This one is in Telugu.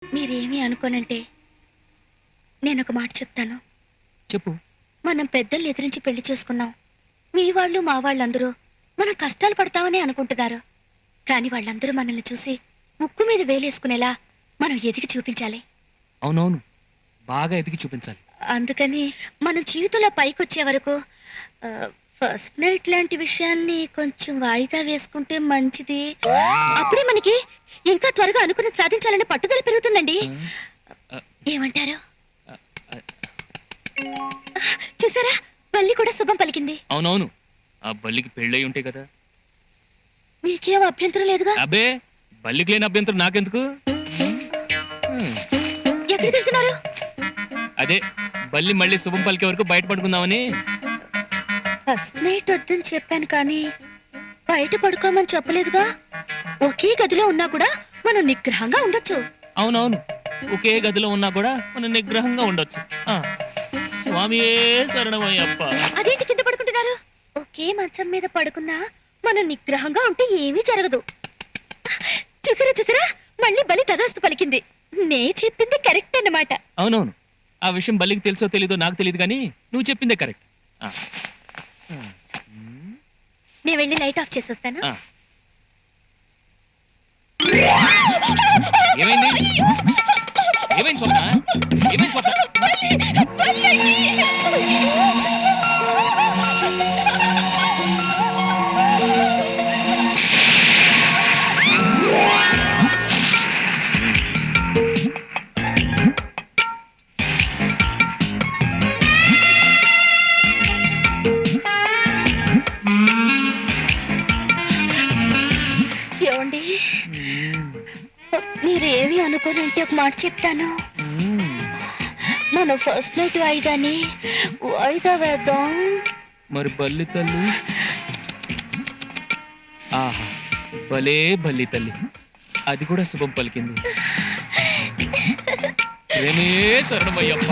మీరేమీ అనుకోనంటే నేనొక మాట చెప్తాను. చెప్పు. మనం పెద్దల్ని ఎదిరించి పెళ్లి చేసుకున్నాం. మీ వాళ్ళు మా వాళ్ళందరూ మనం కష్టాలు పడతామని అనుకుంటున్నారు. కానీ వాళ్ళందరూ మనల్ని చూసి ముక్కు మీద వేలేసుకునేలా మనం ఎదిగి చూపించాలి. అవునవును, బాగా ఎదిగి చూపించాలి. అందుకని మనం జీవితంలో పైకొచ్చే వరకు ఫస్ట్ నైట్ లాంటి విషయాల్ని కొంచెం వాయిదా వేసుకుంటే మంచిది. అప్పుడే మనకి ఇంకా త్వరగా అనుకున్నది సాధించాలనే పట్టుదల పెరుగుతుందండి. ఏమంటారు? చూసారా, బల్లి కూడా శుభం పలికింది. అవునవును, ఆ బల్లికి పెళ్ళయి ఉంటే కదా. మీకేం అభ్యంతరం లేదుగా? అబ్బే, బల్లికి లేని అభ్యంతరం నాకెందుకు? ఎక్కడికి వెళ్తున్నారు? అదే, బల్లి మళ్ళీ శుభం పలికే వరకు బయట పడుకుందామని. ఫస్ట్ నైట్ వద్దని చెప్పాను కానీ బయట పడుకోమని చెప్పలేదుగా. ఒకే గదిలో ఉన్నా కూడా మనం నిగ్రహంగా ఉండొచ్చు. అవునవును, ఒకే గదిలో ఉన్నా కూడా మనం నిగ్రహంగా ఉండొచ్చు. స్వామియే శరణమయ్యప్ప. అదేంటి కింద పడుకుంటున్నారు? ఒకే మంచం మీద పడుకున్నా మనం నిగ్రహంగా ఉంటే ఏమీ జరగదు. చూసారా చూసారా, మళ్ళీ బలి తదాస్తు పలికింది. నే చెప్పింది కరెక్ట్ అన్నమాట. అవునవును, ఆ విషయం బల్లికి తెలుసో తెలీదో నాకు తెలియదు కానీ నువ్వు చెప్పిందే కరెక్ట్. నేను వెళ్ళి లైట్ ఆఫ్ చేసి వస్తాను. ఏమైంది? ఏమైంది స్వప్న? ఏమైంది స్వప్న? ఏమండి, మీరేమి అనుకోనంటే ఒక మాట చెప్తాను. మనం ఫస్ట్ నైట్ వాయిదాని వాయిదా వేద్దాం. మరి బల్లి తల్లి? ఆహా, భలే బల్లి తల్లి, అది కూడా శుభం పలికింది. ప్రేమే శరణమయ్యప్ప.